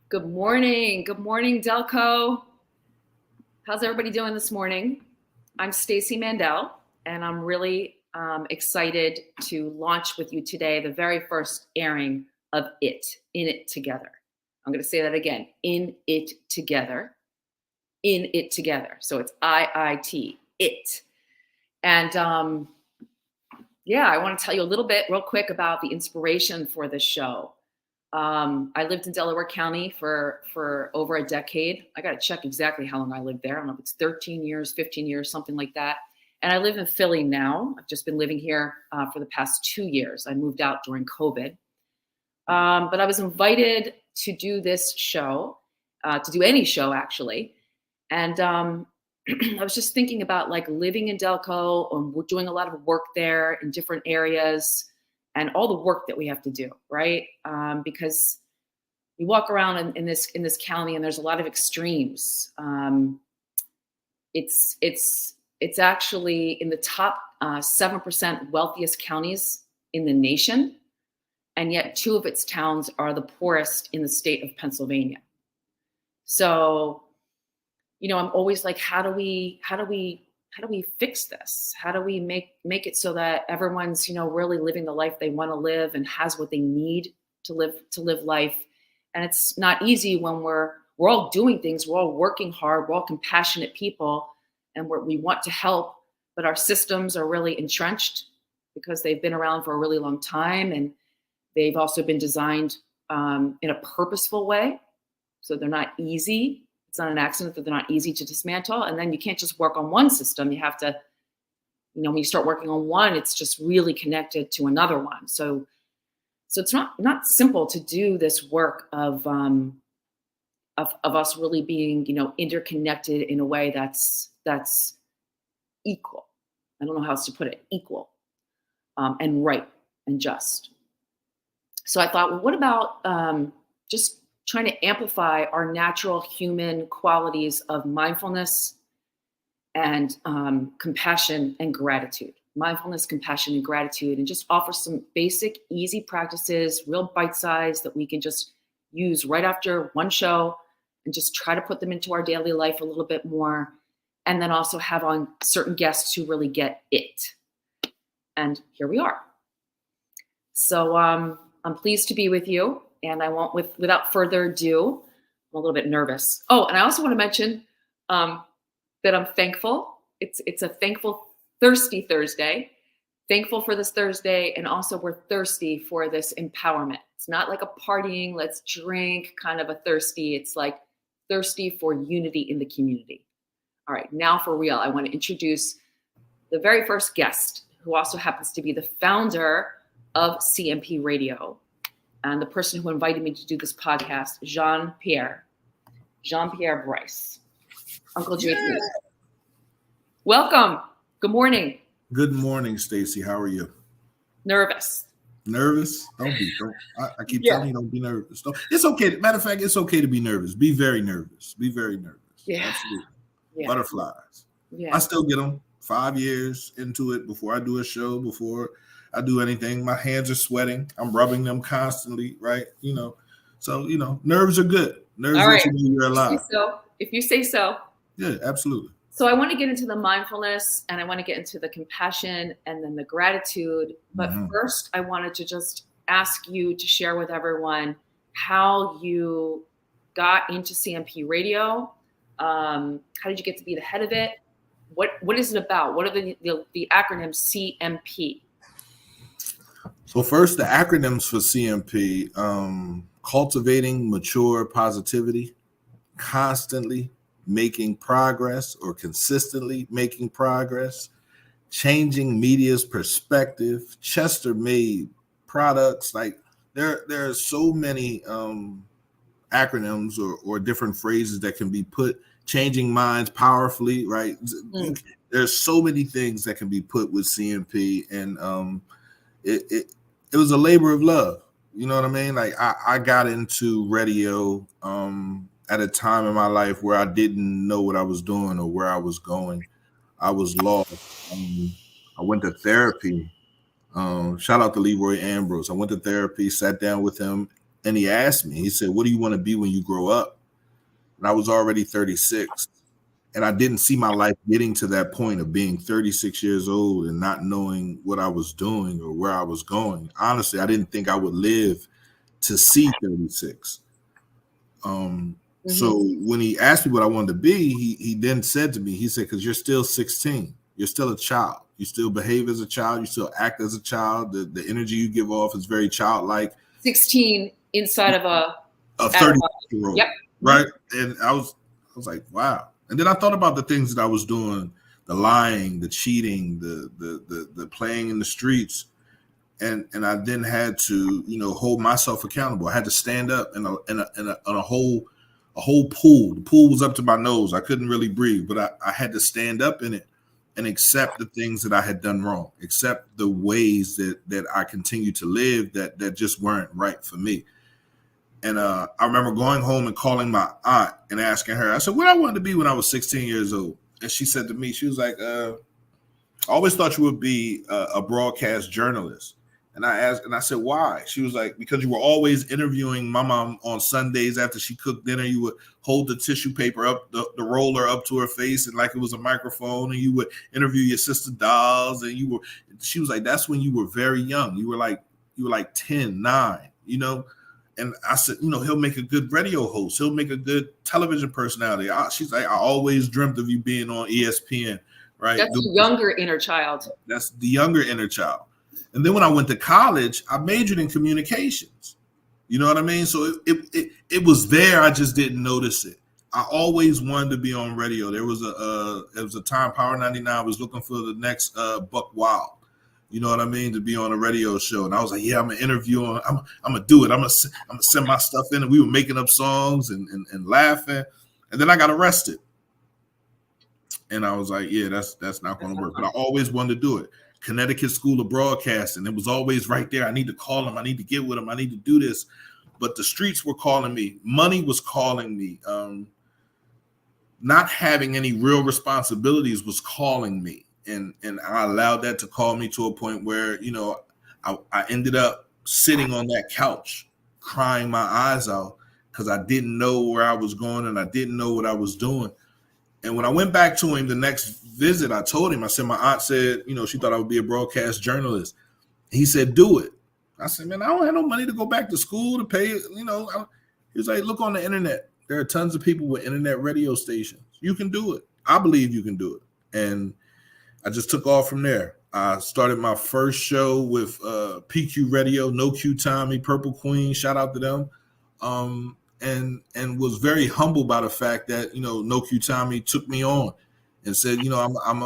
Good morning. Good morning, Delco. How's everybody doing this morning? I'm Stacey Mandel, and I'm really excited to launch with you today the very first airing of In It Together. I'm going to say that again, In It Together, In It Together. So it's IIT, it. And I want to tell you a little bit real quick about the inspiration for this show. I lived in Delaware County for over a decade. I got to check exactly how long I lived there. I don't know if it's 13 years, 15 years, something like that. And I live in Philly now. I've just been living here for the past 2 years. I moved out during COVID. But I was invited to do this show, to do any show actually. And I was just thinking about like living in Delco, and we're doing a lot of work there in different areas, and all the work that we have to do, right? Because you walk around in this county, and there's a lot of extremes. It's actually in the top 7% wealthiest counties in the nation, and yet 2 of its towns are the poorest in the state of Pennsylvania. So, I'm always like, how do we fix this? How do we make it so that everyone's, really living the life they want to live and has what they need to live life? And it's not easy when we're all doing things, we're all working hard, we're all compassionate people, and we want to help, but our systems are really entrenched because they've been around for a really long time, and they've also been designed in a purposeful way, so they're not easy. It's not an accident that they're not easy to dismantle. And then you can't just work on one system. You have to, when you start working on one, it's just really connected to another one. So it's not simple to do this work of us really being, interconnected in a way that's equal. I don't know how else to put it, equal and right and just. So I thought, well, what about just trying to amplify our natural human qualities of mindfulness and compassion and gratitude. Mindfulness, compassion, and gratitude, and just offer some basic, easy practices, real bite size that we can just use right after one show and just try to put them into our daily life a little bit more. And then also have on certain guests who really get it. And here we are. So I'm pleased to be with you. And I won't, without further ado, I'm a little bit nervous. Oh, and I also want to mention that I'm thankful. It's a thankful, thirsty Thursday. Thankful for this Thursday, and also we're thirsty for this empowerment. It's not like a partying, let's drink kind of a thirsty. It's like thirsty for unity in the community. All right, now for real, I want to introduce the very first guest, who also happens to be the founder of CMP Radio. And the person who invited me to do this podcast, Jean-Pierre Bryce. Uncle JP. Yeah. Welcome. Good morning. Good morning, Stacey. How are you? Nervous. Nervous? Don't. I keep telling you, don't be nervous. It's okay. Matter of fact, it's okay to be nervous. Be very nervous. Be very nervous. Yeah. Absolutely. Yeah. Butterflies. Yeah. I still get them 5 years into it before I do a show, before I do anything. My hands are sweating. I'm rubbing them constantly, right? So nerves are good. Nerves let you know you're alive. If you say so. Yeah, absolutely. So I want to get into the mindfulness, and I want to get into the compassion and then the gratitude. But first, I wanted to just ask you to share with everyone how you got into CMP Radio. How did you get to be the head of it? What is it about? What are the acronyms CMP? So first, the acronyms for CMP, cultivating mature positivity, constantly making progress or consistently making progress, changing media's perspective, Chester-made products. Like there are so many acronyms or different phrases that can be put, changing minds powerfully, right? There's so many things that can be put with CMP, and it was a labor of love. You know what I mean? Like I got into radio at a time in my life where I didn't know what I was doing or where I was going. I was lost. I went to therapy. Shout out to Leroy Ambrose. I went to therapy, sat down with him, And he asked me, he said, what do you want to be when you grow up? And I was already 36. And I didn't see my life getting to that point of being 36 years old and not knowing what I was doing or where I was going. Honestly, I didn't think I would live to see 36. So when he asked me what I wanted to be, he then said to me, he said, because you're still 16, you're still a child. You still behave as a child. You still act as a child. The energy you give off is very childlike. 16 inside of a 30-year-old, yep. Right? And I was like, wow. And then I thought about the things that I was doing, the lying, the cheating, the playing in the streets. And I then had to, hold myself accountable. I had to stand up in a whole pool. The pool was up to my nose. I couldn't really breathe, but I had to stand up in it and accept the things that I had done wrong, accept the ways that I continued to live that just weren't right for me. And I remember going home and calling my aunt and asking her, I said, what I wanted to be when I was 16 years old. And she said to me, she was like, I always thought you would be a broadcast journalist. And I said, why? She was like, because you were always interviewing my mom on Sundays after she cooked dinner. You would hold the tissue paper up, the roller up to her face, and like it was a microphone, and you would interview your sister dolls. And she was like, that's when you were very young. You were like 10, 9, And I said, he'll make a good radio host. He'll make a good television personality. She's like, I always dreamt of you being on ESPN, right? That's the younger inner child. That's the younger inner child. And then when I went to college, I majored in communications. You know what I mean? So it was there. I just didn't notice it. I always wanted to be on radio. There was a time, Power 99 was looking for the next Buck Wild. You know what I mean? To be on a radio show. And I was like, yeah, I'm going to interview him. I'm going to do it. I'm going to send my stuff in. And we were making up songs and laughing. And then I got arrested. And I was like, yeah, that's not going to work. But I always wanted to do it. Connecticut School of Broadcasting. It was always right there. I need to call him. I need to get with him. I need to do this. But the streets were calling me. Money was calling me. Not having any real responsibilities was calling me. And I allowed that to call me to a point where, I ended up sitting on that couch, crying my eyes out because I didn't know where I was going and I didn't know what I was doing. And when I went back to him the next visit, I told him, I said, my aunt said, she thought I would be a broadcast journalist. He said, do it. I said, man, I don't have no money to go back to school to pay, He was like, look on the internet. There are tons of people with internet radio stations. You can do it. I believe you can do it. And I just took off from there. I started my first show with PQ Radio, No Q Tommy, Purple Queen, shout out to them. And was very humbled by the fact that, No Q Tommy took me on and said, I'm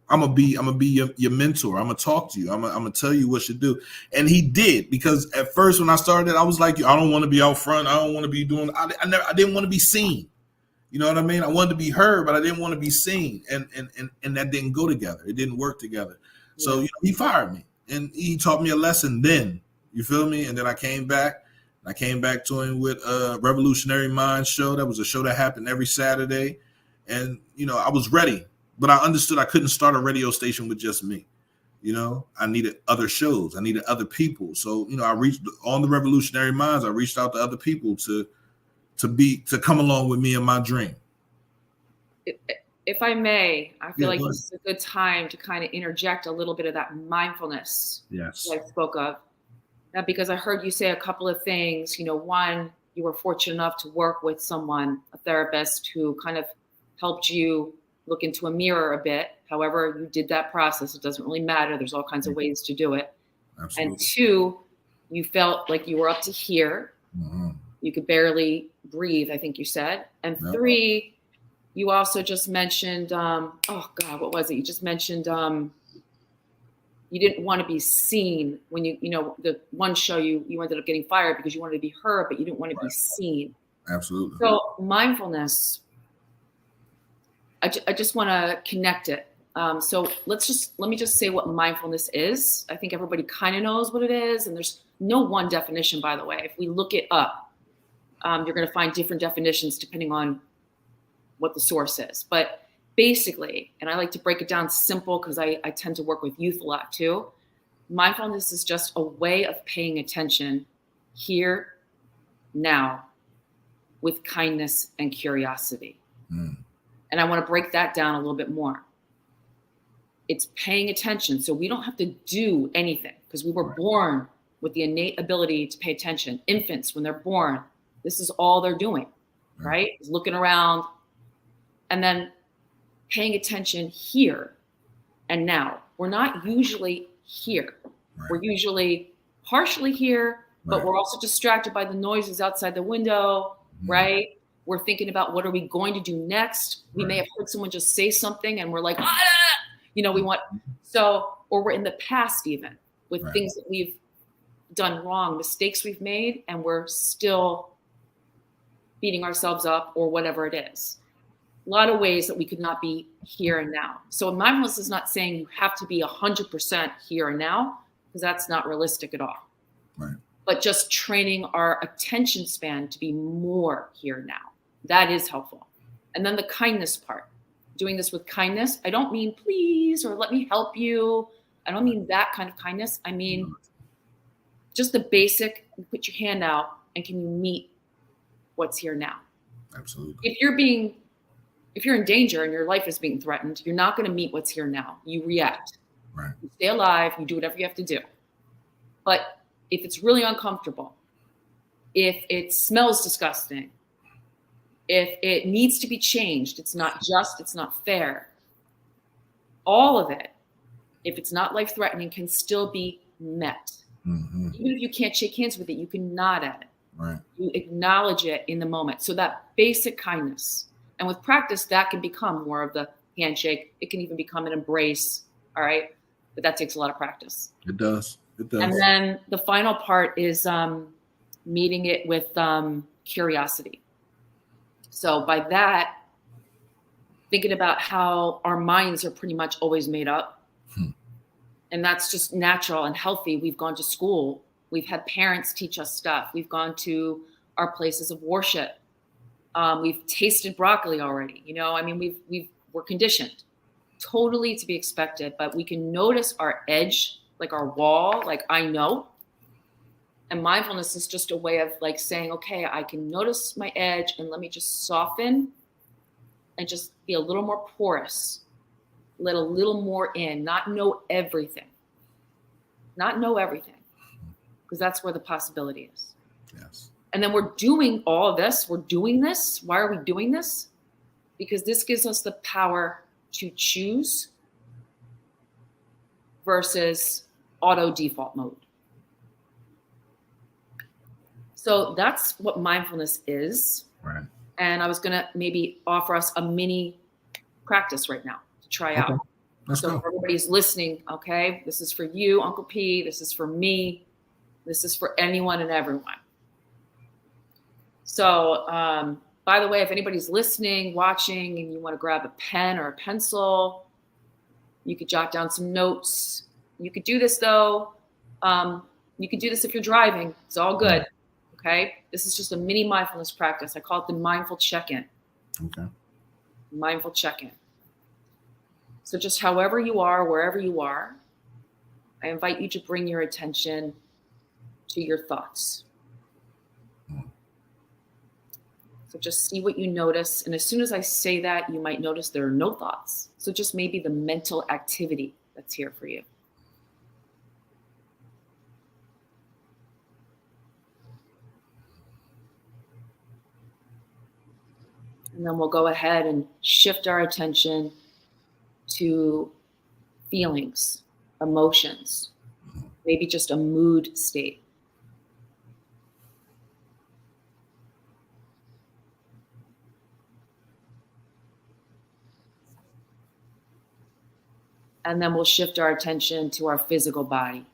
gonna be your mentor. I'm gonna talk to you. I'm gonna tell you what you do. And he did, because at first when I started, I was like, I don't want to be out front. I don't want to be doing. I didn't want to be seen. You know what I mean? I wanted to be heard, but I didn't want to be seen. And that didn't go together. It didn't work together. Yeah. So he fired me, and he taught me a lesson then. You feel me? And then I came back. I came back to him with a Revolutionary Minds show. That was a show that happened every Saturday. And, I was ready, but I understood I couldn't start a radio station with just me. I needed other shows. I needed other people. So, I reached on the Revolutionary Minds. I reached out to other people to come along with me in my dream. If I may, I feel like this is a good time to kind of interject a little bit of that mindfulness that I spoke of. Because I heard you say a couple of things. One, you were fortunate enough to work with someone, a therapist, who kind of helped you look into a mirror a bit. However, you did that process. It doesn't really matter. There's all kinds of ways to do it. Absolutely. And two, you felt like you were up to here. Mm-hmm. You could barely breathe, I think you said. And three, you also just mentioned, what was it? You just mentioned you didn't want to be seen when the one show you ended up getting fired because you wanted to be heard, but you didn't want to be seen. Absolutely. So mindfulness, I just want to connect it. So let me just say what mindfulness is. I think everybody kind of knows what it is, and there's no one definition, by the way. If we look it up, you're going to find different definitions depending on what the source is. But basically, and I like to break it down simple because I tend to work with youth a lot too. Mindfulness is just a way of paying attention here now with kindness and curiosity. Mm. And I want to break that down a little bit more. It's paying attention. So we don't have to do anything because we were born with the innate ability to pay attention. Infants, when they're born, this is all they're doing, right? Is looking around and then paying attention here and now. We're not usually here. Right. We're usually partially here, but we're also distracted by the noises outside the window, right? We're thinking about what are we going to do next? We may have heard someone just say something and we're like, we want, or we're in the past even with things that we've done wrong, mistakes we've made, and we're still beating ourselves up or whatever it is. A lot of ways that we could not be here and now. So mindfulness is not saying you have to be 100% here and now, because that's not realistic at all. Right. But just training our attention span to be more here now. That is helpful. And then the kindness part, doing this with kindness. I don't mean please or let me help you. I don't mean that kind of kindness. I mean just the basic, put your hand out and can you meet what's here now? Absolutely. If you're in danger and your life is being threatened, you're not going to meet what's here now. You react. Right. You stay alive. You do whatever you have to do. But if it's really uncomfortable, if it smells disgusting, if it needs to be changed, it's not just, it's not fair. All of it, if it's not life-threatening, can still be met. Mm-hmm. Even if you can't shake hands with it, you can nod at it. Right. You acknowledge it in the moment. So that basic kindness. And with practice, that can become more of the handshake. It can even become an embrace. All right. But that takes a lot of practice. It does. It does. And then the final part is meeting it with curiosity. So by that, thinking about how our minds are pretty much always made up. And that's just natural and healthy. We've gone to school. We've had parents teach us stuff. We've gone to our places of worship. We've tasted broccoli already. We're conditioned totally to be expected, but we can notice our edge, like our wall, like I know. And mindfulness is just a way of like saying, okay, I can notice my edge and let me just soften and just be a little more porous, let a little more in, not know everything, because that's where the possibility is. Yes. And then we're doing all of this. We're doing this. Why are we doing this? Because this gives us the power to choose versus auto default mode. So that's what mindfulness is. Right. And I was going to maybe offer us a mini practice right now to try out. Let's go. If everybody's listening, okay, this is for you, Uncle P. This is for me. This is for anyone and everyone. So, by the way, if anybody's listening, watching, and you want to grab a pen or a pencil, you could jot down some notes. You could do this, though. You could do this if you're driving. It's all good. Okay? This is just a mini mindfulness practice. I call it the mindful check-in. Okay. Mindful check-in. So just however you are, wherever you are, I invite you to bring your attention to your thoughts. So just see what you notice. And as soon as I say that, you might notice there are no thoughts. So just maybe the mental activity that's here for you. And then we'll go ahead and shift our attention to feelings, emotions, maybe just a mood state. And then we'll shift our attention to our physical body.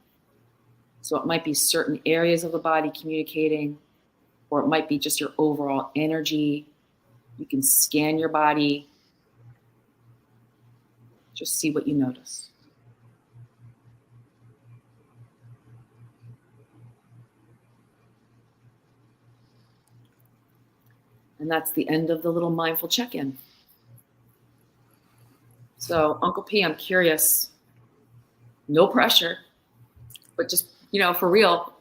So it might be certain areas of the body communicating, or it might be just your overall energy. You can scan your body. Just see what you notice. And that's the end of the little mindful check-in. So, Uncle P, I'm curious, no pressure, but just, for real,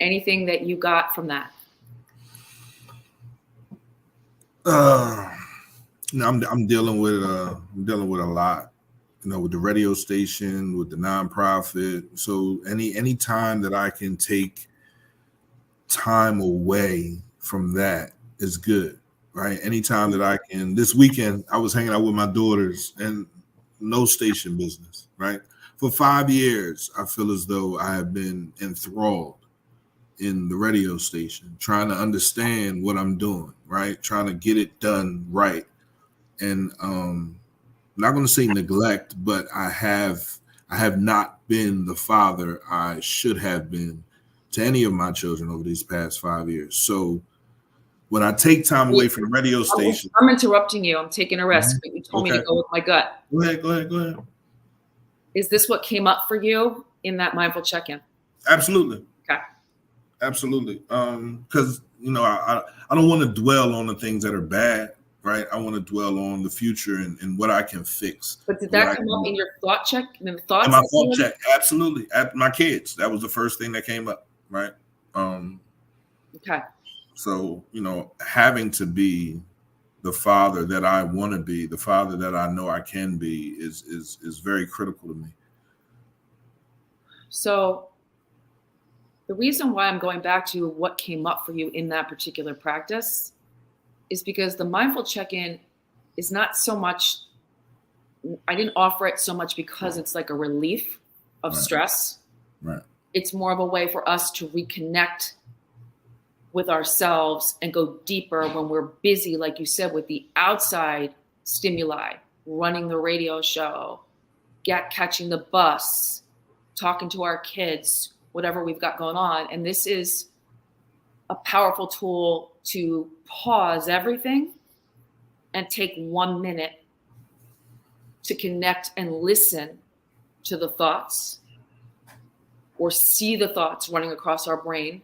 anything that you got from that? Uh, I'm dealing with a lot, with the radio station, with the nonprofit. So any time that I can take time away from that is good, right? Anytime that I can. This weekend, I was hanging out with my daughters and no station business, right? For 5 years, I feel as though I have been enthralled in the radio station, trying to understand what I'm doing, right? Trying to get it done right. And I'm not going to say neglect, but I have not been the father I should have been to any of my children over these past 5 years. So when I take time away from the radio station, I'm interrupting you. I'm taking a risk, but you told me to Okay. go with my gut. Go ahead. Is this what came up for you in that mindful check-in? Absolutely. Okay. Absolutely. Because I don't want to dwell on the things that are bad, right? I want to dwell on the future and what I can fix. But did that come up in your thought check? In the thoughts? In my thought check, absolutely. At my kids, that was the first thing that came up, right? Okay. So having to be the father that I want to be, the father that I know I can be, is very critical to me. So the reason why I'm going back to what came up for you in that particular practice is because the mindful check-in is not so much, I didn't offer it so much because it's like a relief of stress. Right. It's more of a way for us to reconnect with ourselves and go deeper when we're busy, like you said, with the outside stimuli, running the radio show, catching the bus, talking to our kids, whatever we've got going on. And this is a powerful tool to pause everything and take 1 minute to connect and listen to the thoughts or see the thoughts running across our brain,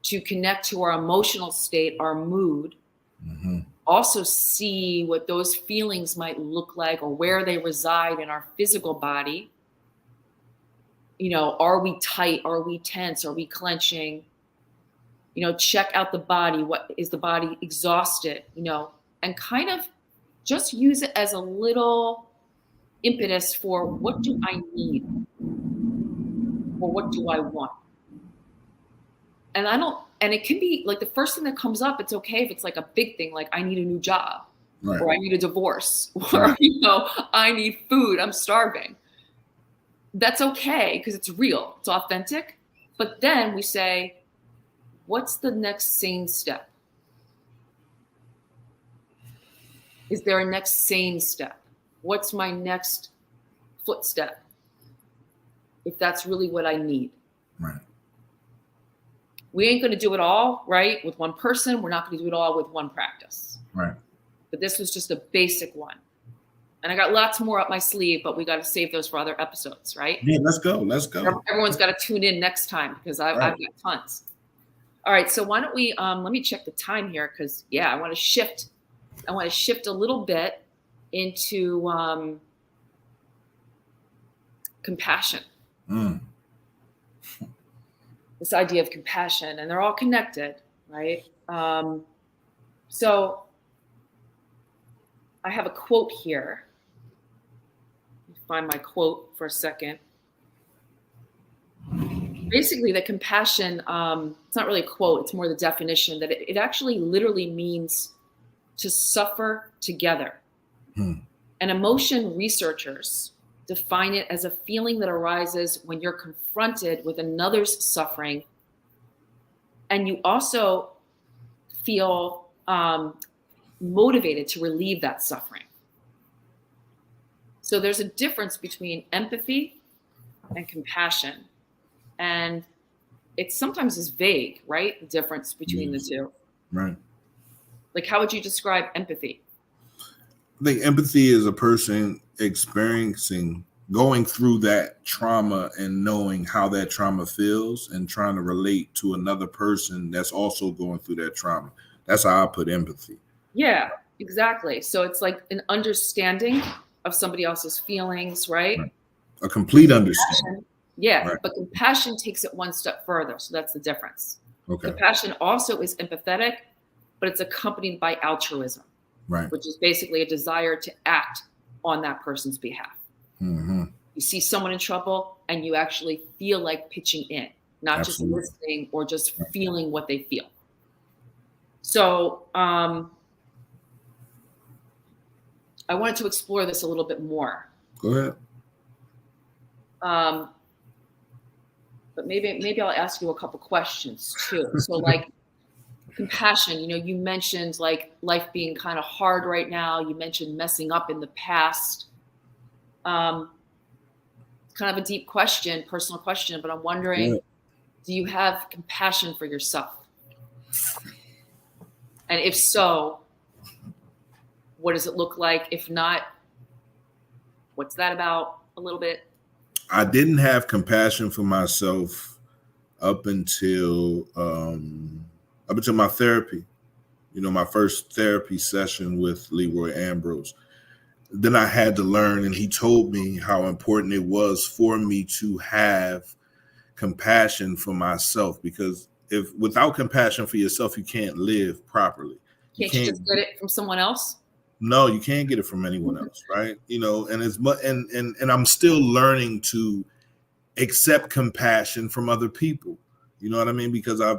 to connect to our emotional state, our mood, also see what those feelings might look like or where they reside in our physical body. Are we tight? Are we tense? Are we clenching? Check out the body. What is the body exhausted? And kind of just use it as a little impetus for what do I need? Or what do I want? And it can be like the first thing that comes up, it's okay if it's like a big thing, like I need a new job, right, or I need a divorce, or, I need food, I'm starving. That's okay because it's real, it's authentic. But then we say, what's the next sane step? Is there a next sane step? What's my next footstep? If that's really what I need. Right. We ain't going to do it all, right, with one person. We're not going to do it all with one practice. Right. But this was just a basic one. And I got lots more up my sleeve, but we got to save those for other episodes, right? Yeah, let's go. Everyone's got to tune in next time because I've got tons. All right, so why don't we, let me check the time here because, I want to shift a little bit into compassion. This idea of compassion, and they're all connected, right? So I have a quote here. Let me find my quote for a second. Basically, the compassion, it's not really a quote, it's more the definition that it actually literally means to suffer together. And emotion researchers define it as a feeling that arises when you're confronted with another's suffering, and you also feel motivated to relieve that suffering. So there's a difference between empathy and compassion, and it sometimes is vague, right? The difference between the two. Right. Like, how would you describe empathy? I think empathy is a person going through that trauma and knowing how that trauma feels and trying to relate to another person that's also going through that trauma. That's how I put empathy. Yeah, exactly. So it's like an understanding of somebody else's feelings, right? A complete understanding. Yeah, right. But compassion takes it one step further. So that's the difference. Okay. Compassion also is empathetic, but it's accompanied by altruism, Right. which is basically a desire to act on that person's behalf. Mm-hmm. You see someone in trouble and you actually feel like pitching in, not Absolutely. just listening or just feeling what they feel. So I wanted to explore this a little bit more. Go ahead. But maybe I'll ask you a couple questions too. So like compassion, you mentioned like life being kind of hard right now. You mentioned messing up in the past. Kind of a deep question, personal question, but I'm wondering, do you have compassion for yourself? And if so, what does it look like? If not, what's that about a little bit? I didn't have compassion for myself up until my therapy. My first therapy session with Leroy Ambrose. Then I had to learn, and he told me how important it was for me to have compassion for myself, because if without compassion for yourself, you can't live properly. Can't you just get it from someone else? No, you can't get it from anyone else, right? And as much and I'm still learning to accept compassion from other people. You know what I mean? Because I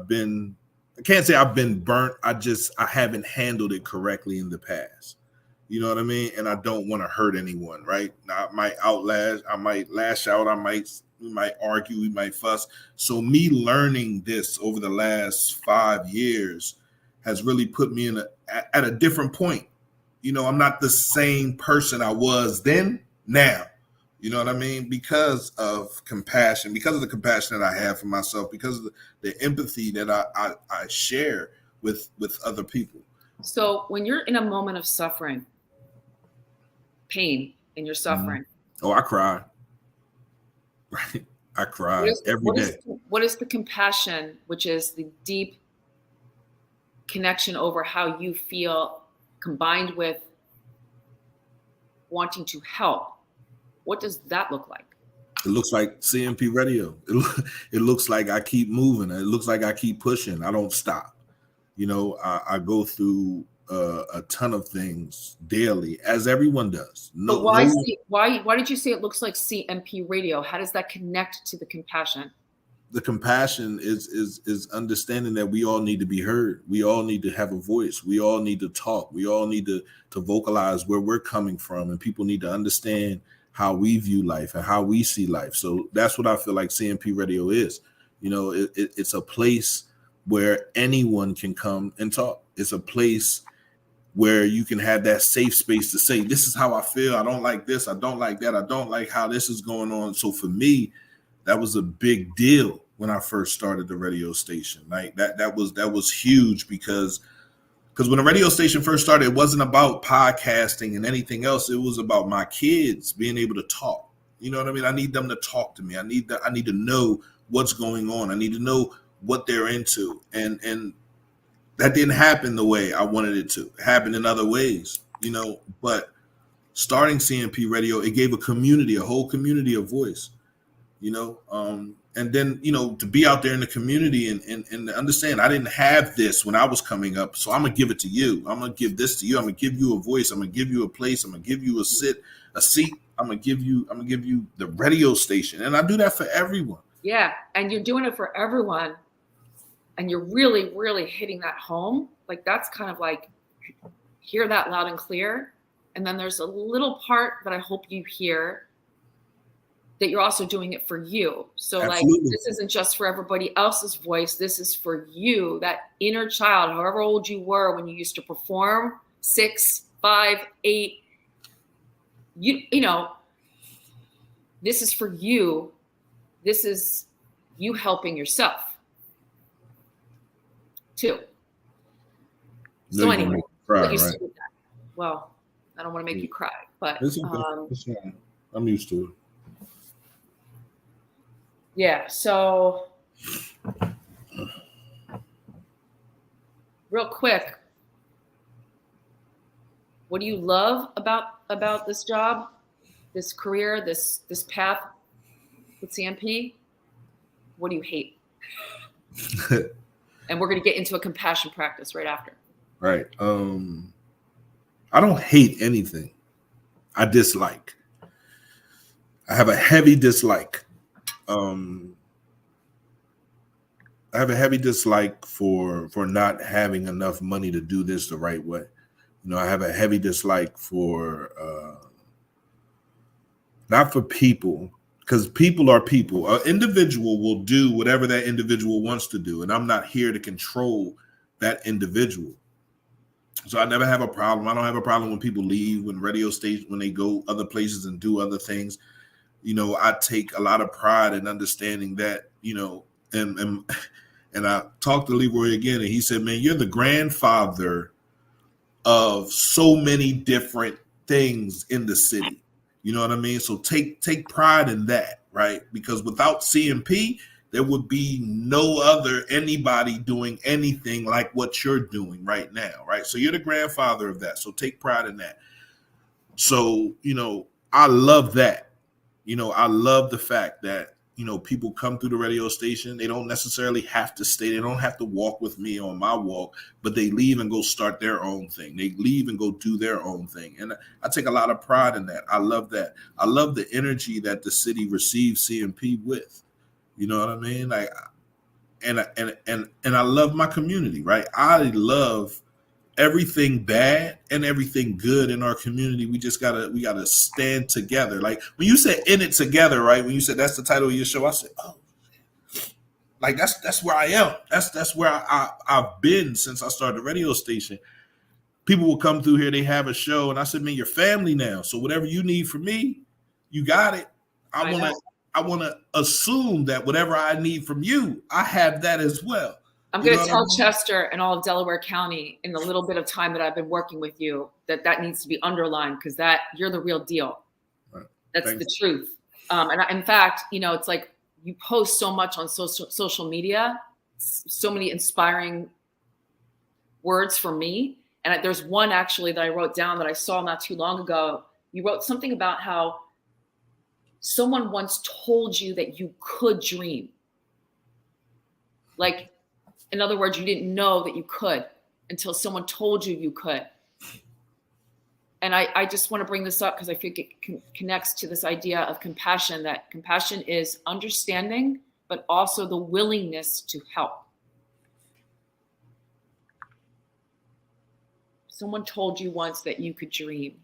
can't say I've been burnt. I haven't handled it correctly in the past. You know what I mean? And I don't want to hurt anyone, right? Now, I might lash out, we might argue, we might fuss. So me learning this over the last 5 years has really put me at a different point. I'm not the same person I was then, now. You know what I mean? Because of compassion, because of the compassion that I have for myself, because of the empathy that I share with other people. So when you're in a moment of suffering, pain, and you're suffering. Oh, I cry. Right. I cry every day. What is the compassion, which is the deep connection over how you feel, combined with wanting to help? What does that look like? It looks like CMP radio. It looks like I keep moving. It looks like I keep pushing. I don't stop. I go through a ton of things daily, as everyone does. But why did you say it looks like CMP radio? How does that connect to the compassion? The compassion is understanding that we all need to be heard. We all need to have a voice. We all need to talk. We all need to vocalize where we're coming from, and people need to understand how we view life and how we see life. So that's what I feel like CMP radio is. It's a place where anyone can come and talk. It's a place where you can have that safe space to say, this is how I feel. I don't like this. I don't like that. I don't like how this is going on. So for me, that was a big deal when I first started the radio station. Like that was huge because when the radio station first started, it wasn't about podcasting and anything else. It was about my kids being able to talk. You know what I mean? I need them to talk to me. I need to know what's going on. I need to know what they're into. And that didn't happen the way I wanted it to. It happened in other ways, but starting CMP radio, it gave a whole community a voice, and then, to be out there in the community and understand I didn't have this when I was coming up. So I'm going to give it to you. I'm going to give this to you. I'm going to give you a voice. I'm going to give you a place. I'm going to give you a seat. I'm going to give you the radio station. And I do that for everyone. Yeah. And you're doing it for everyone. And you're really, really hitting that home. Like that's kind of like, hear that loud and clear. And then there's a little part that I hope you hear, that you're also doing it for you. So Absolutely. Like, this isn't just for everybody else's voice. This is for you, that inner child, however old you were when you used to perform, 6, 5, 8, this is for you. This is you helping yourself too. So anyway, cry, right? Well, I don't want to make you cry, but it's okay. I'm used to it. Yeah. So real quick, what do you love about this job, this career, this path with CMP? What do you hate? And we're going to get into a compassion practice right after. right? I don't hate anything. I dislike. I have a heavy dislike. I have a heavy dislike for not having enough money to do this the right way. You know, I have a heavy dislike for not for people, because people are people. An individual will do whatever that individual wants to do, and I'm not here to control that individual. So I never have a problem. I don't have a problem when people leave, when radio stations, when they go other places and do other things. You know, I take a lot of pride in understanding that, you know, and I talked to Leroy again, and he said, man, you're the grandfather of so many different things in the city. You know what I mean? So take pride in that, right? Because without CMP, there would be no other anybody doing anything like what you're doing right now, right? So you're the grandfather of that. So take pride in that. So, you know, I love that. You know, I love the fact that, you know, people come through the radio station. They don't necessarily have to stay. They don't have to walk with me on my walk, but they leave and go start their own thing. They leave and go do their own thing. And I take a lot of pride in that. I love that. I love the energy that the city receives CMP with. You know what I mean? Like, and I love my community, right? I love everything bad and everything good in our community. We gotta stand together. Like when you said "in it together," right? When you said that's the title of your show, I said, "Oh, like that's where I am. That's where I've been since I started the radio station." People will come through here, they have a show, and I said, "Man, you're family now. So whatever you need from me, you got it. I wanna assume that whatever I need from you, I have that as well." I'm going to tell Chester and all of Delaware County in the little bit of time that I've been working with you that needs to be underlined, because that you're the real deal. Right. That's the truth. In fact, you know, it's like you post so much on social media, so many inspiring words for me. And there's one actually that I wrote down that I saw not too long ago. You wrote something about how someone once told you that you could dream. Like, in other words, you didn't know that you could until someone told you you could. And I just want to bring this up because I think it connects to this idea of compassion, that compassion is understanding, but also the willingness to help. Someone told you once that you could dream.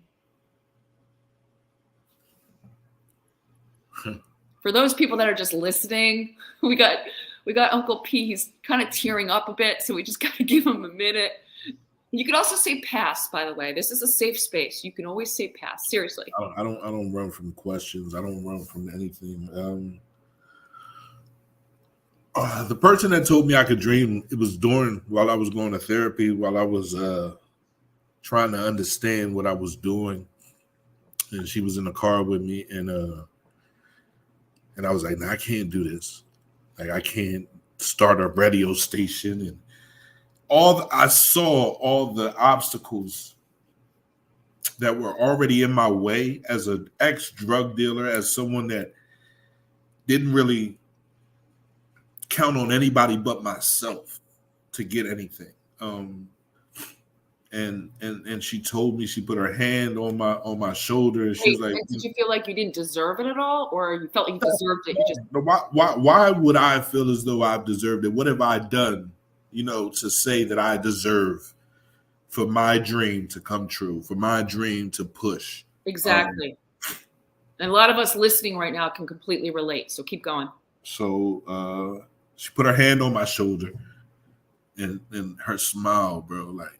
For those people that are just listening, we got Uncle P. He's kind of tearing up a bit, so we just got to give him a minute. You can also say pass, by the way. This is a safe space. You can always say pass. Seriously. I don't run from questions. I don't run from anything. The person that told me I could dream, it was while I was going to therapy, while I was trying to understand what I was doing. And she was in the car with me, and I was like, "Nah, I can't do this. Like, I can't start a radio station." And I saw all the obstacles that were already in my way as an ex-drug dealer, as someone that didn't really count on anybody but myself to get anything. And she told me, she put her hand on my shoulder, and she was like, did you feel like you didn't deserve it at all, or you felt like you deserved it? You just why would I feel as though I've deserved it? What have I done, you know, to say that I deserve for my dream to come true, for my dream to push? Exactly. And a lot of us listening right now can completely relate. So keep going. So she put her hand on my shoulder, and her smile, bro, like.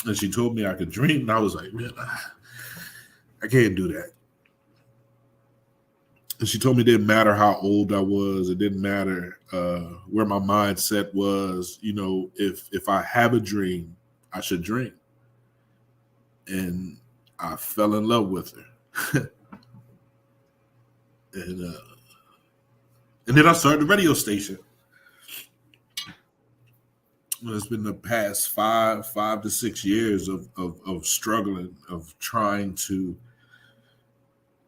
And she told me I could dream, and I was like, "Man, I can't do that." And she told me it didn't matter how old I was. It didn't matter where my mindset was. You know, if I have a dream, I should dream. And I fell in love with her. And then I started the radio station. It's been the past 5 to 6 years of struggling, of trying to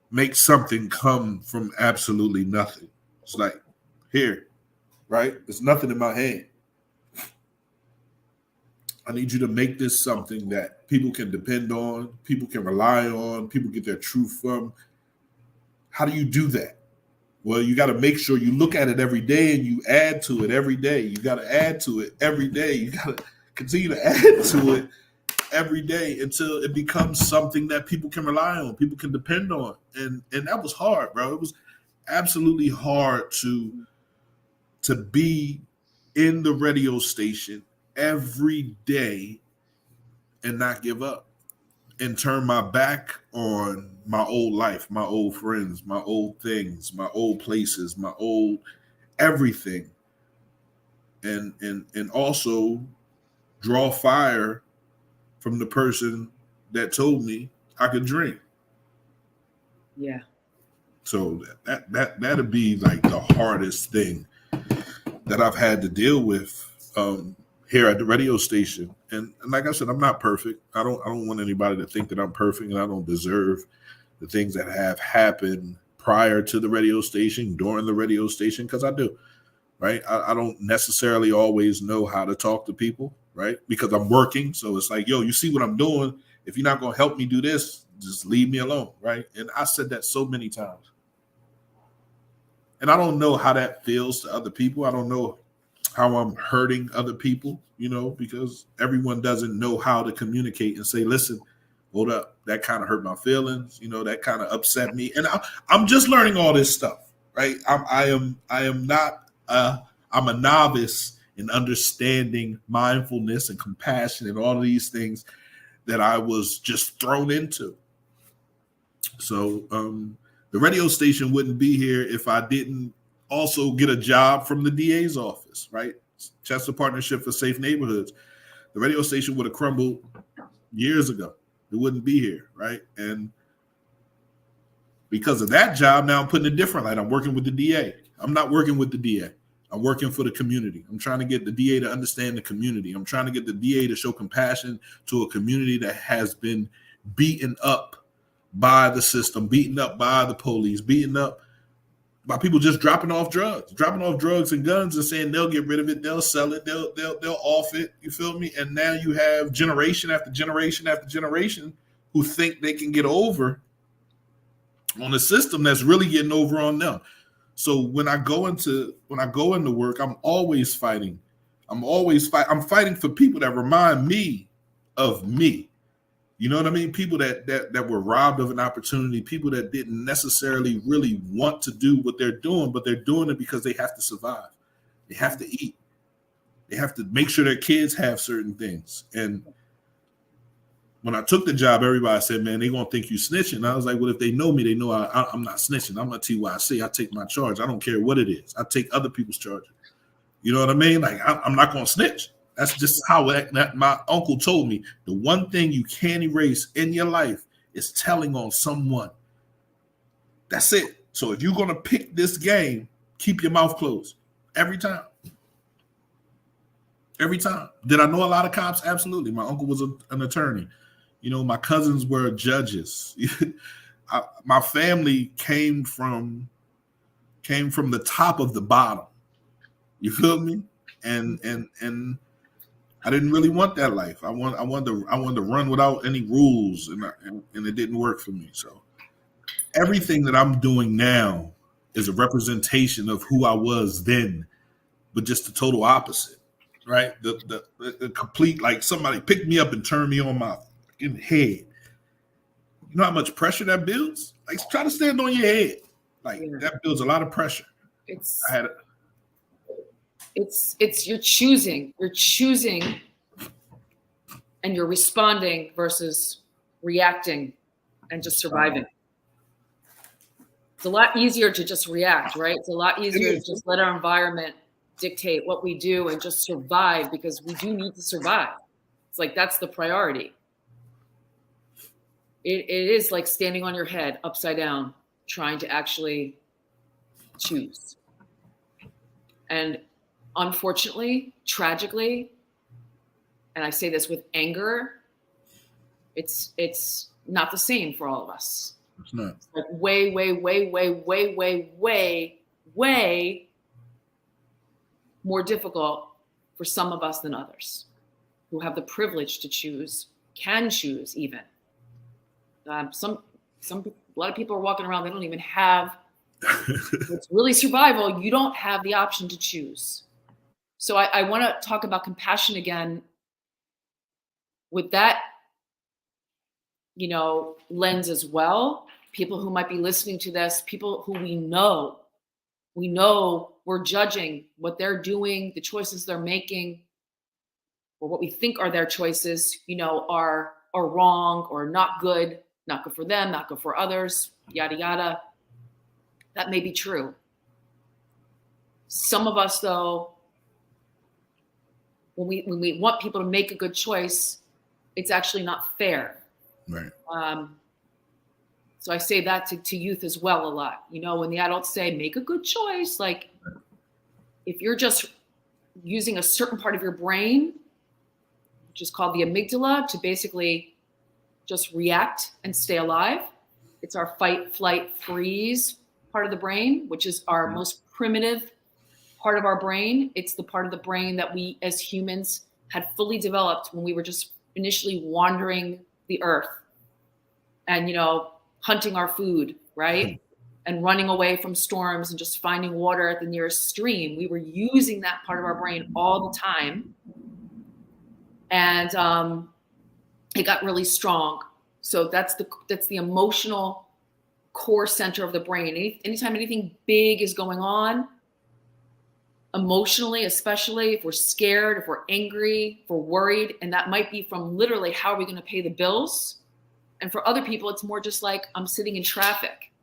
make something come from absolutely nothing. It's like, here, right? There's nothing in my hand. I need you to make this something that people can depend on, people can rely on, people get their truth from. How do you do that? Well, you got to make sure you look at it every day and you add to it every day. You got to add to it every day. You got to continue to add to it every day until it becomes something that people can rely on, people can depend on. And that was hard, bro. It was absolutely hard to be in the radio station every day and not give up and turn my back on my old life, my old friends, my old things, my old places, my old everything. And also draw fire from the person that told me I could drink. Yeah. So that'd be like the hardest thing that I've had to deal with here at the radio station. And like I said, I'm not perfect. I don't want anybody to think that I'm perfect, and I don't deserve the things that have happened prior to the radio station, during the radio station, because I do. Right. I don't necessarily always know how to talk to people, right? Because I'm working. So it's like, yo, you see what I'm doing. If you're not going to help me do this, just leave me alone. Right. And I said that so many times. And I don't know how that feels to other people. I don't know how I'm hurting other people, because everyone doesn't know how to communicate and say, listen, hold up. That kind of hurt my feelings. That kind of upset me. And I'm just learning all this stuff. Right. I'm a novice in understanding mindfulness and compassion and all of these things that I was just thrown into. So the radio station wouldn't be here if I didn't also get a job from the DA's office, right? Chester Partnership for Safe Neighborhoods. The radio station would have crumbled years ago. It wouldn't be here, right? And because of that job, now I'm putting a different light. I'm working with the DA. I'm not working with the DA. I'm working for the community. I'm trying to get the DA to understand the community. I'm trying to get the DA to show compassion to a community that has been beaten up by the system, beaten up by the police, beaten up by people just dropping off drugs and guns and saying they'll get rid of it, they'll sell it, they'll off it. You feel me? And now you have generation after generation after generation who think they can get over on a system that's really getting over on them. So when I go into work, I'm always fighting. I'm fighting for people that remind me of me. You know what I mean? People that were robbed of an opportunity, people that didn't necessarily really want to do what they're doing, but they're doing it because they have to survive. They have to eat. They have to make sure their kids have certain things. And when I took the job, everybody said, man, they're going to think you snitching. I was like, well, if they know me, they know I'm not snitching. I'm going to tell you what I say. I take my charge. I don't care what it is. I take other people's charges. You know what I mean? Like, I'm not going to snitch. That's just how that my uncle told me. The one thing you can't erase in your life is telling on someone. That's it. So if you're going to pick this game, keep your mouth closed every time. Every time. Did I know a lot of cops? Absolutely. My uncle was an attorney. My cousins were judges. My family came from the top of the bottom. You feel me? And I didn't really want that life. I wanted to run without any rules, and it didn't work for me. So everything that I'm doing now is a representation of who I was then, but just the total opposite, right? The complete, like somebody picked me up and turned me on my fucking head. You know how much pressure that builds? Like, try to stand on your head. Like, that builds a lot of pressure. It's you're choosing, and you're responding versus reacting and just surviving. It's a lot easier to just react, right? It's a lot easier to just let our environment dictate what we do and just survive, because we do need to survive. It's like, that's the priority. It is like standing on your head upside down, trying to actually choose. And unfortunately, tragically, and I say this with anger, it's not the same for all of us. It's not. It's like way more difficult for some of us than others. who have the privilege to choose can choose even. A lot of people are walking around, they don't even have, it's really survival. You don't have the option to choose. So I want to talk about compassion again with that, lens as well. People who might be listening to this, people who we know we're judging what they're doing, the choices they're making, or what we think are their choices, are wrong or not good for them, not good for others, yada, yada. That may be true. Some of us, though, when we want people to make a good choice, it's actually not fair. Right. So I say that to youth as well a lot. When the adults say, make a good choice, like if you're just using a certain part of your brain, which is called the amygdala, to basically just react and stay alive. It's our fight, flight, freeze part of the brain, which is our most primitive part of our brain. It's the part of the brain that we as humans had fully developed when we were just initially wandering the earth and, hunting our food, right? And running away from storms and just finding water at the nearest stream. We were using that part of our brain all the time. And it got really strong. So that's the emotional core center of the brain. Anytime anything big is going on, emotionally, especially if we're scared, if we're angry, if we're worried, and that might be from literally how are we going to pay the bills? And for other people, it's more just like I'm sitting in traffic.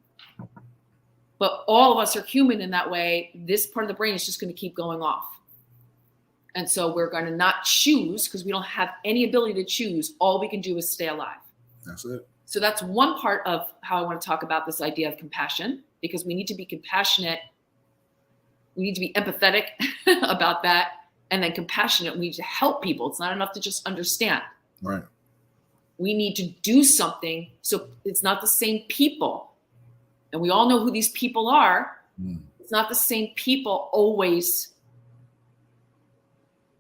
But all of us are human in that way. This part of the brain is just going to keep going off. And so we're going to not choose because we don't have any ability to choose. All we can do is stay alive. That's it. So that's one part of how I want to talk about this idea of compassion, because we need to be compassionate. We need to be empathetic about that. And then compassionate, we need to help people. It's not enough to just understand. Right. We need to do something. So it's not the same people. And we all know who these people are. It's not the same people always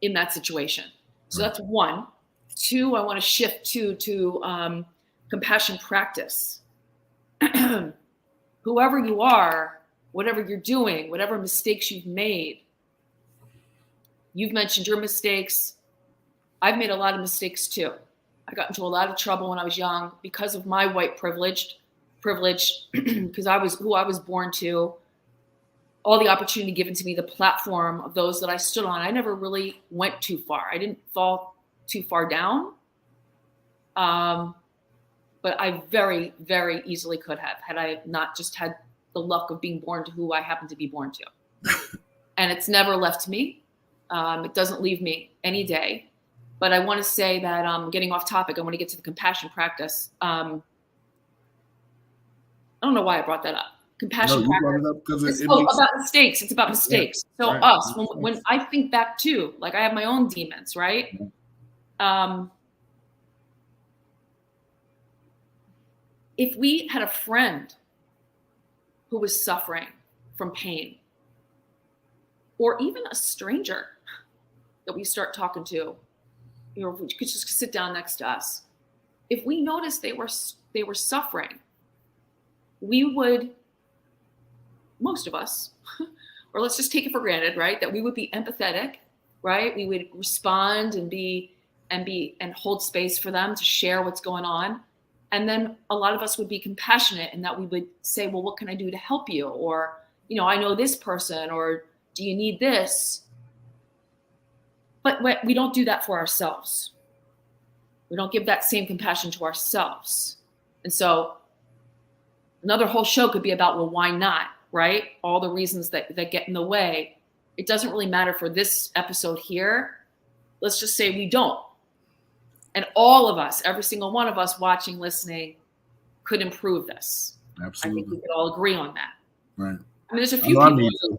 in that situation. So that's one. Two, I want to shift to compassion practice. Whoever you are, whatever you're doing, whatever mistakes you've made, you've mentioned your mistakes. I've made a lot of mistakes too. I got into a lot of trouble when I was young because of my white privilege, because I was who I was born to, all the opportunity given to me, the platform of those that I stood on. I never really went too far. I didn't fall too far down. But I very, very easily could have, had I not just had the luck of being born to who I happen to be born to. And it's never left me. It doesn't leave me any day. But I want to say that, getting off topic, I want to get to the compassion practice. I don't know why I brought that up. Compassion practice. It's about mistakes. It's about mistakes. Yeah, so right. When I think back too, like I have my own demons, right? If we had a friend who was suffering from pain, or even a stranger that we start talking to, we could just sit down next to us. If we noticed they were suffering, we would, most of us, or let's just take it for granted, right? That we would be empathetic, right? We would respond and hold space for them to share what's going on. And then a lot of us would be compassionate in that we would say, well, what can I do to help you? Or, I know this person, or do you need this? But we don't do that for ourselves. We don't give that same compassion to ourselves. And so another whole show could be about, well, why not, right? All the reasons that get in the way. It doesn't really matter for this episode here. Let's just say we don't. And all of us, every single one of us watching, listening, could improve this. Absolutely. I think we could all agree on that. Right. I mean, there's a few people. I need to.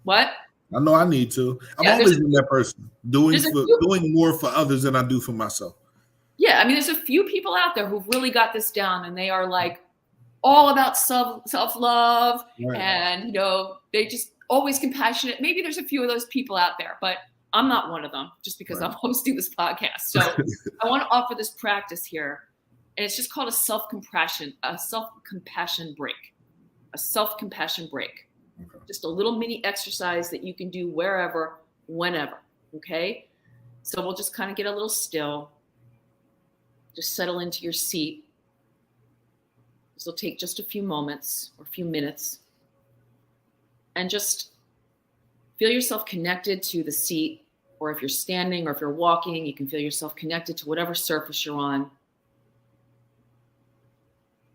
What? I know I need to. I've always been that person, doing more for others than I do for myself. Yeah, I mean, there's a few people out there who've really got this down, and they are like all about self-love, right. And they just always compassionate. Maybe there's a few of those people out there, but I'm not one of them, just because I'm hosting this podcast. So I want to offer this practice here, and it's just called a self-compassion break. A self-compassion break. Okay. Just a little mini exercise that you can do wherever, whenever. Okay? So we'll just kind of get a little still. Just settle into your seat. This will take just a few moments or a few minutes. And just feel yourself connected to the seat, or if you're standing or if you're walking, you can feel yourself connected to whatever surface you're on.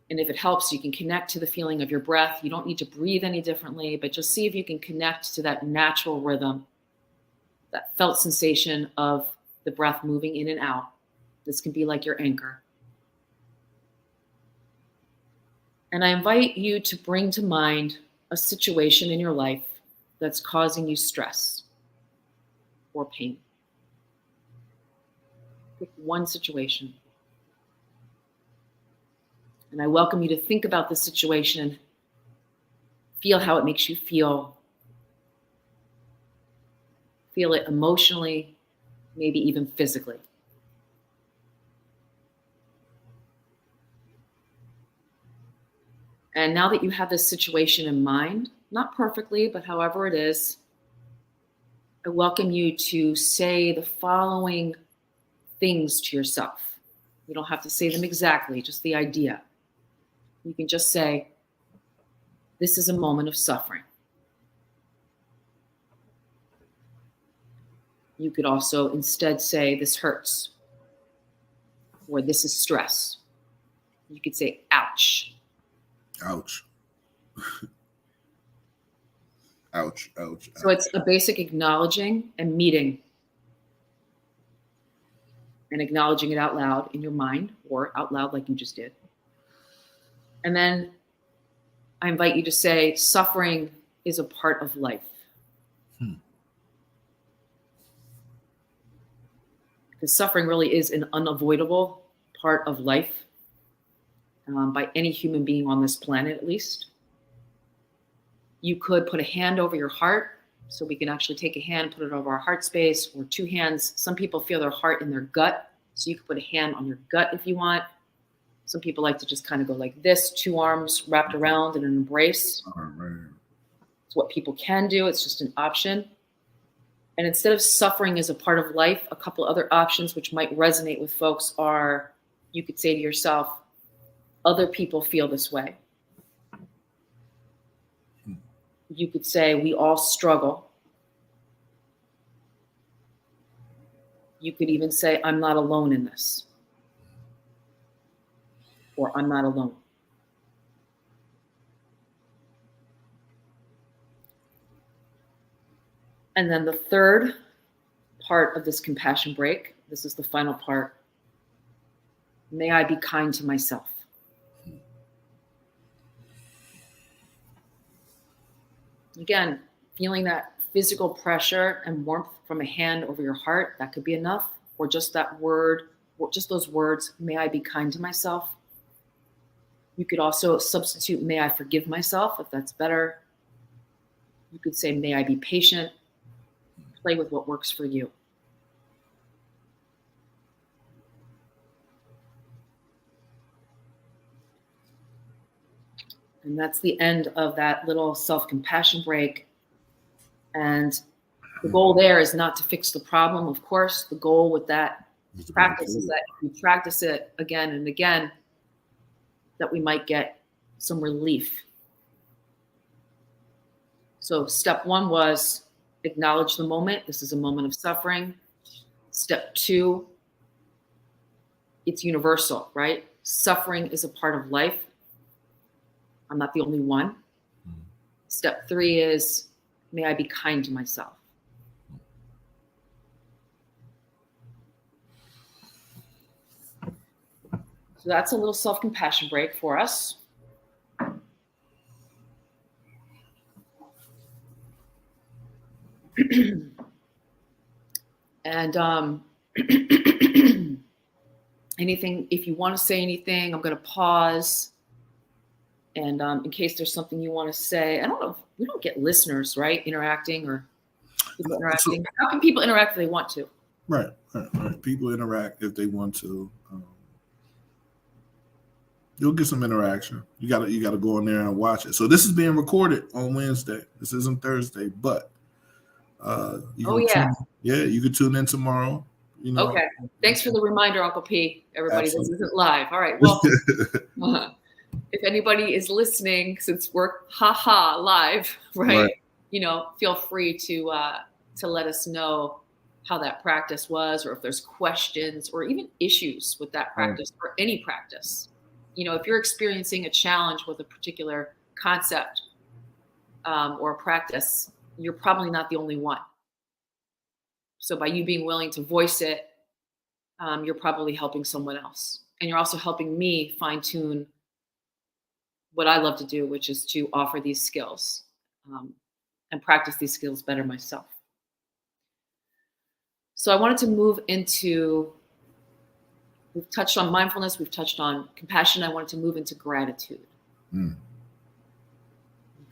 And if it helps, you can connect to the feeling of your breath. You don't need to breathe any differently, but just see if you can connect to that natural rhythm, that felt sensation of the breath moving in and out. This can be like your anchor. And I invite you to bring to mind a situation in your life that's causing you stress or pain. Pick one situation. And I welcome you to think about the situation, feel how it makes you feel. Feel it emotionally, maybe even physically. And now that you have this situation in mind, not perfectly, but however it is, I welcome you to say the following things to yourself. You don't have to say them exactly, just the idea. You can just say, this is a moment of suffering. You could also instead say, this hurts, or this is stress. You could say, ouch. Ouch. Ouch, ouch. So it's a basic acknowledging and meeting, and acknowledging it out loud in your mind or out loud like you just did. And then I invite you to say, suffering is a part of life. Because suffering really is an unavoidable part of life, by any human being on this planet, at least. You could put a hand over your heart, so we can actually take a hand, put it over our heart space, or two hands. Some people feel their heart in their gut, so you could put a hand on your gut if you want. Some people like to just kind of go like this, two arms wrapped around in an embrace. Right. It's what people can do. It's just an option. And instead of suffering as a part of life, a couple other options which might resonate with folks are, you could say to yourself, other people feel this way. You could say, we all struggle. You could even say, I'm not alone in this. Or I'm not alone. And then the third part of this compassion break, this is the final part. May I be kind to myself. Again, feeling that physical pressure and warmth from a hand over your heart, that could be enough. Or just that word, or just those words, may I be kind to myself. You could also substitute, may I forgive myself, if that's better. You could say, may I be patient. Play with what works for you. And that's the end of that little self-compassion break. And the goal there is not to fix the problem, of course. The goal with that practice is that if you practice it again and again, that we might get some relief. So step one was acknowledge the moment. This is a moment of suffering. Step two, it's universal, right? Suffering is a part of life. I'm not the only one. Step three is, may I be kind to myself. So that's a little self-compassion break for us. And anything, if you want to say anything, I'm going to pause. And in case there's something you want to say, I don't know, we don't get listeners, right? Interacting or. People interacting. How can people interact if they want to? Right. People interact if they want to. You'll get some interaction. You gotta go in there and watch it. So this is being recorded on Wednesday. This isn't Thursday, but you can tune in tomorrow. Okay. Thanks for the reminder, Uncle P. Everybody, Absolutely. This isn't live. All right. Well, if anybody is listening, since we're live, right? Feel free to let us know how that practice was, or if there's questions or even issues with that practice or any practice. If you're experiencing a challenge with a particular concept or a practice, you're probably not the only one. So by you being willing to voice it, you're probably helping someone else. And you're also helping me fine tune what I love to do, which is to offer these skills and practice these skills better myself. So I wanted to move into, we've touched on mindfulness, we've touched on compassion. I wanted to move into gratitude.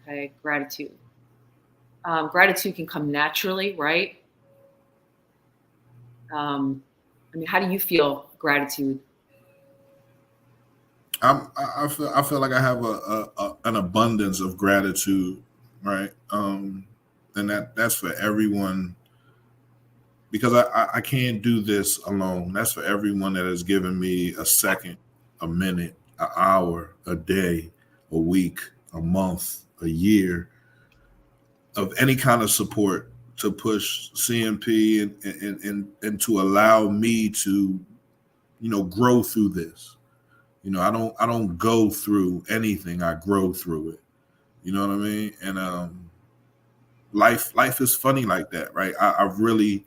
Okay, gratitude. Gratitude can come naturally, right? How do you feel gratitude? I feel like I have an abundance of gratitude, right? And that's for everyone, because I can't do this alone. That's for everyone that has given me a second, a minute, an hour, a day, a week, a month, a year of any kind of support to push CMP and to allow me to, grow through this. I don't go through anything. I grow through it. You know what I mean? And life is funny like that, right? I really,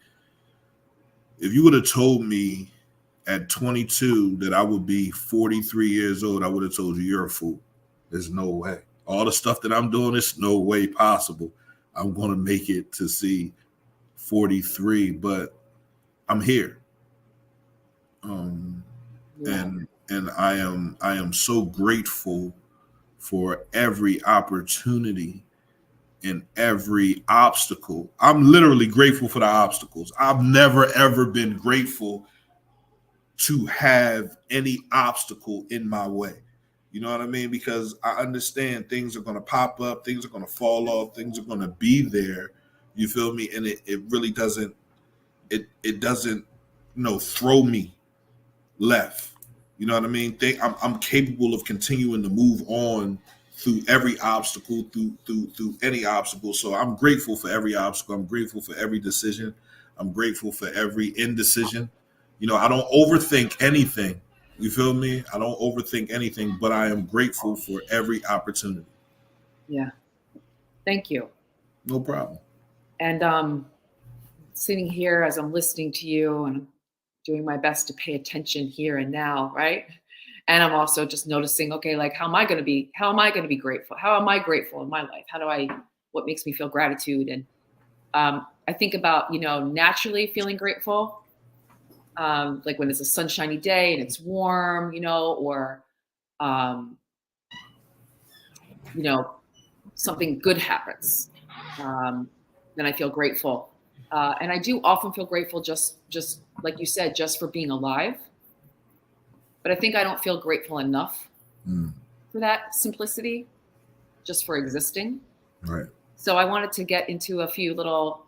if you would have told me at 22 that I would be 43 years old, I would have told you you're a fool. There's no way. All the stuff that I'm doing, is no way possible I'm going to make it to see 43, but I'm here. And I am so grateful for every opportunity and every obstacle. I'm literally grateful for the obstacles. I've never, ever been grateful to have any obstacle in my way. You know what I mean? Because I understand things are going to pop up, things are going to fall off, things are going to be there. You feel me? And it really doesn't, it doesn't, throw me left. You know what I mean? I'm capable of continuing to move on through every obstacle, through any obstacle. So I'm grateful for every obstacle. I'm grateful for every decision. I'm grateful for every indecision. I don't overthink anything. You feel me? I don't overthink anything, but I am grateful for every opportunity. Yeah. Thank you. No problem. And sitting here as I'm listening to you and doing my best to pay attention here and now, right? And I'm also just noticing, okay, like how am I going to be grateful? How am I grateful in my life? What makes me feel gratitude? And I think about, naturally feeling grateful. Like when it's a sunshiny day and it's warm, or, something good happens. Then I feel grateful. And I do often feel grateful just like you said, just for being alive. But I think I don't feel grateful enough for that simplicity, just for existing. Right. So I wanted to get into a few little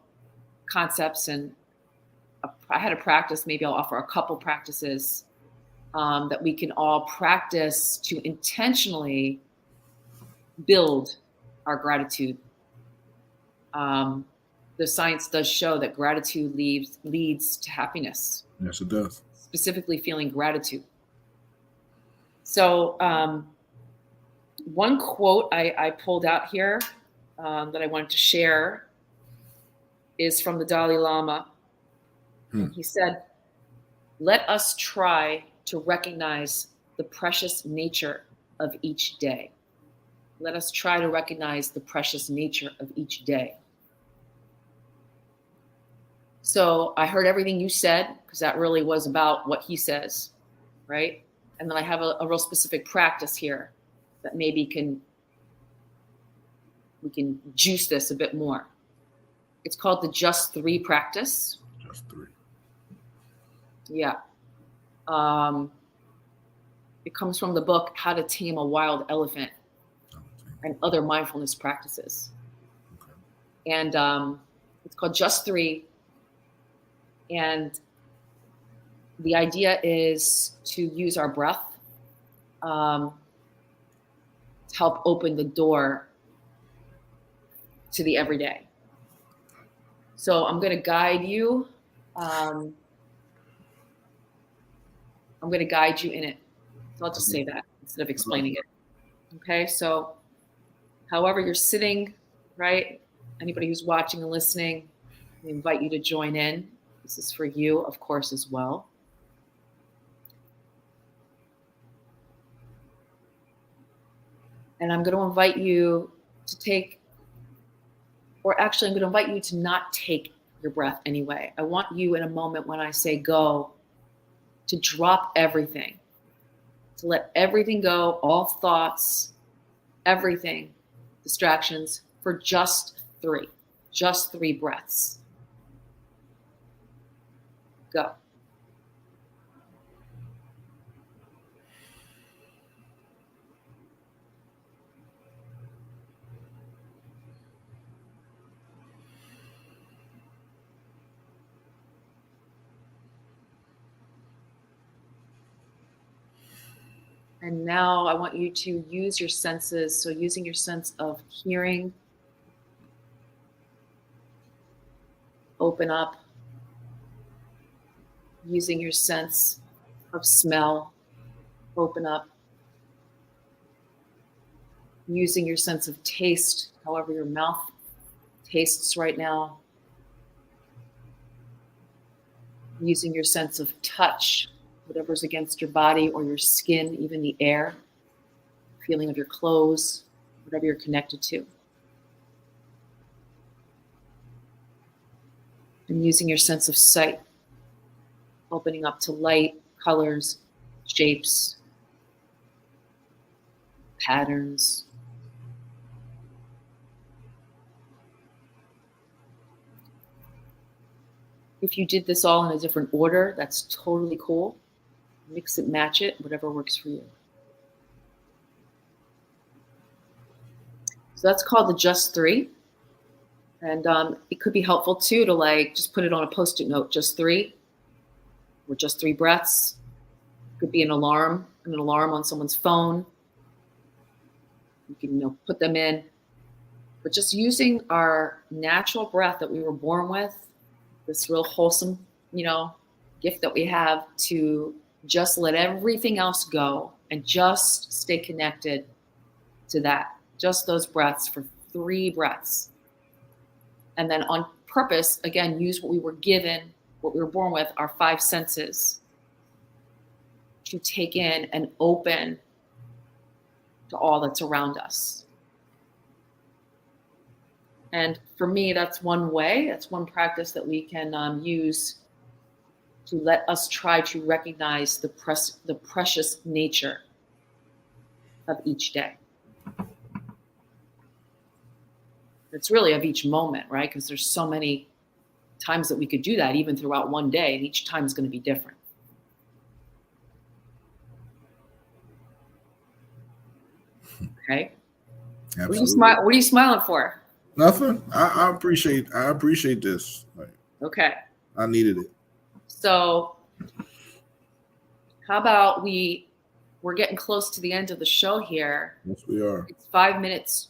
concepts, and I had a practice. Maybe I'll offer a couple practices that we can all practice to intentionally build our gratitude. The science does show that gratitude leads to happiness. Yes, it does. Specifically feeling gratitude. So one quote I pulled out here that I wanted to share is from the Dalai Lama. And he said, "Let us try to recognize the precious nature of each day. Let us try to recognize the precious nature of each day." So I heard everything you said, because that really was about what he says, right? And then I have a real specific practice here that maybe we can juice this a bit more. It's called the Just Three practice. Just 3. Yeah. It comes from the book How to Tame a Wild Elephant and Other Mindfulness Practices. Okay. And it's called Just Three. And the idea is to use our breath to help open the door to the everyday. So I'm going to guide you. I'm going to guide you in it. So I'll just say that instead of explaining it. Okay. So however you're sitting, right? Anybody who's watching and listening, we invite you to join in. This is for you, of course, as well. And I'm going to invite you to take, or actually I'm going to invite you to not take your breath anyway. I want you in a moment when I say go to drop everything, to let everything go, all thoughts, everything, distractions, for just 3 breaths. Go. And now I want you to use your senses. So using your sense of hearing, open up. Using your sense of smell, open up. Using your sense of taste, however your mouth tastes right now. Using your sense of touch, whatever's against your body or your skin, even the air, feeling of your clothes, whatever you're connected to. And using your sense of sight, opening up to light, colors, shapes, patterns. If you did this all in a different order, that's totally cool. Mix it, match it, whatever works for you. So that's called the Just Three. And it could be helpful too to like just put it on a Post-it note, just 3, or just 3 breaths. It could be an alarm on someone's phone. You can put them in. But just using our natural breath that we were born with, this real wholesome, gift that we have to just let everything else go and just stay connected to that. Just those breaths for 3 breaths. And then on purpose, again, use what we were given, what we were born with, our 5 senses, to take in and open to all that's around us. And for me, that's one way, that's one practice that we can use to let us try to recognize the precious nature of each day. It's really of each moment, right? Because there's so many times that we could do that even throughout one day, and each time is going to be different. Okay. Absolutely. What are you smiling for? Nothing. I appreciate this. Okay. I needed it. So how about we're getting close to the end of the show here. Yes, we are. It's 5 minutes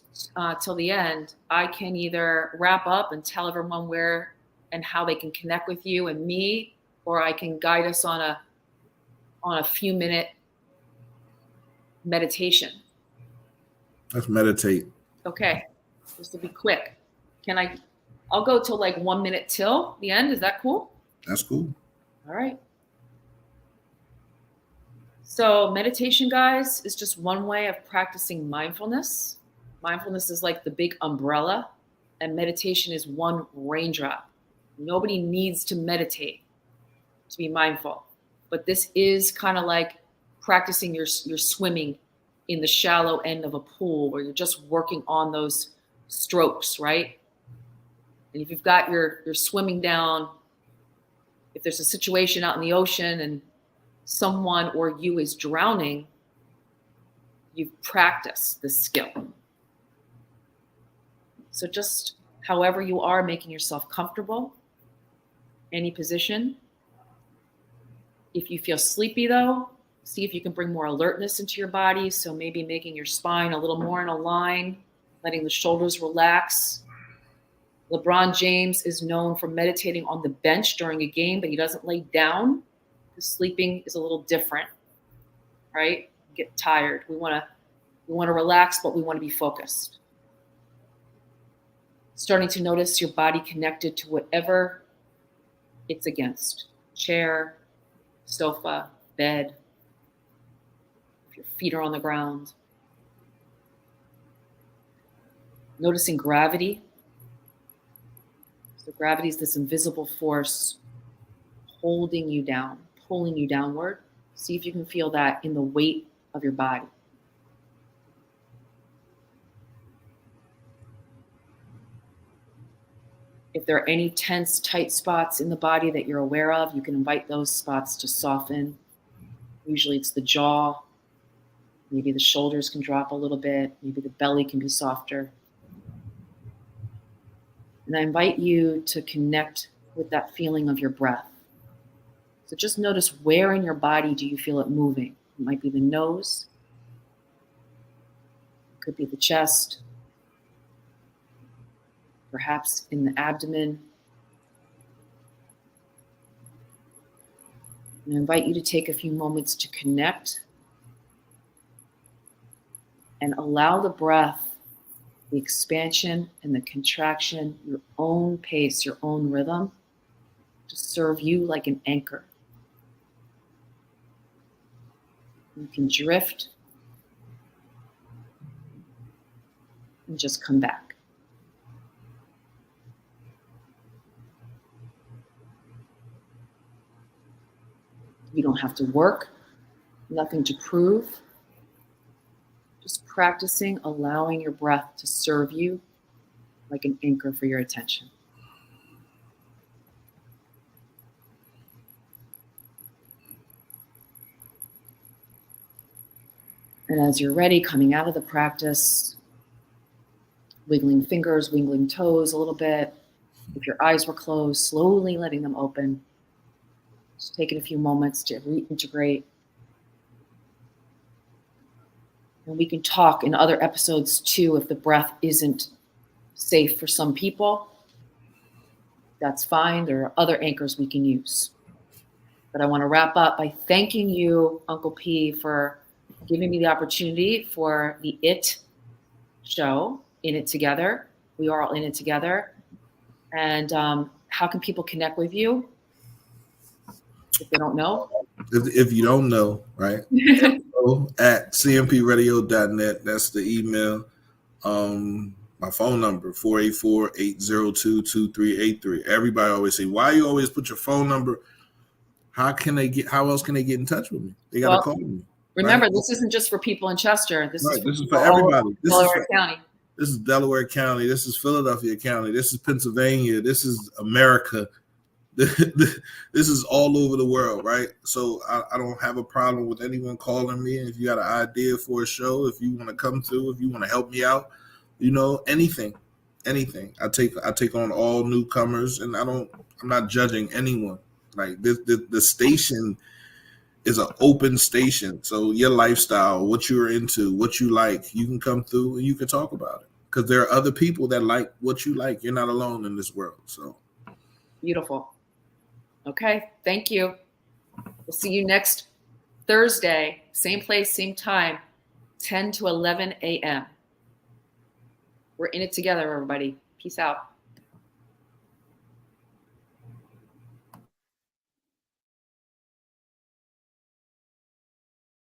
till the end. I can either wrap up and tell everyone where and how they can connect with you and me, or I can guide us on a few minute meditation. Let's meditate. Okay. Just to be quick. I'll go till like 1 minute till the end. Is that cool? That's cool. All right. So meditation, guys, is just one way of practicing mindfulness. Mindfulness is like the big umbrella, and meditation is one raindrop. Nobody needs to meditate to be mindful, but this is kind of like practicing your swimming in the shallow end of a pool where you're just working on those strokes, right? And if you've got you're swimming down, if there's a situation out in the ocean and someone or you is drowning, you've practiced this skill. So just however you are, making yourself comfortable, any position. If you feel sleepy though, see if you can bring more alertness into your body. So maybe making your spine a little more in a line, letting the shoulders relax. LeBron James is known for meditating on the bench during a game, but he doesn't lay down. The sleeping is a little different, right? Get tired. We want to relax, but we want to be focused. Starting to notice your body connected to whatever it's against. Chair, sofa, bed. If your feet are on the ground. Noticing gravity. So gravity is this invisible force holding you down, pulling you downward. See if you can feel that in the weight of your body. If there are any tense, tight spots in the body that you're aware of, you can invite those spots to soften. Usually it's the jaw. Maybe the shoulders can drop a little bit. Maybe the belly can be softer. And I invite you to connect with that feeling of your breath. So just notice where in your body do you feel it moving. It might be the nose. It could be the chest. Perhaps in the abdomen. And I invite you to take a few moments to connect and allow the breath, the expansion and the contraction, your own pace, your own rhythm, to serve you like an anchor. You can drift and just come back. You don't have to work, nothing to prove. Just practicing allowing your breath to serve you like an anchor for your attention. And as you're ready, coming out of the practice, wiggling fingers, wiggling toes a little bit. If your eyes were closed, slowly letting them open. Just taking a few moments to reintegrate. And we can talk in other episodes too if the breath isn't safe for some people. That's fine. There are other anchors we can use. But I want to wrap up by thanking you, Uncle P, for giving me the opportunity for the IT show, In It Together. We are all in it together. And how can people connect with you if they don't know? If you don't know, right? At cmpradio.net. That's the email. My phone number, 484-802-2383. Everybody always say, why you always put your phone number? How else can they get in touch with me? They got to call me. Remember, right? This isn't just for people in Chester. This is for everybody. Delaware County. This is Delaware County. This is Philadelphia County. This is Pennsylvania. This is America. This is all over the world, right? So I don't have a problem with anyone calling me. If you got an idea for a show, if you want to come through, if you want to help me out, anything. I take on all newcomers, and I'm not judging anyone. Like the station is an open station. So your lifestyle, what you're into, what you like, you can come through and you can talk about it. Because there are other people that like what you like. You're not alone in this world. So beautiful. Okay, thank you. We'll see you next Thursday, same place, same time, 10 to 11 a.m. We're in it together, everybody. Peace out.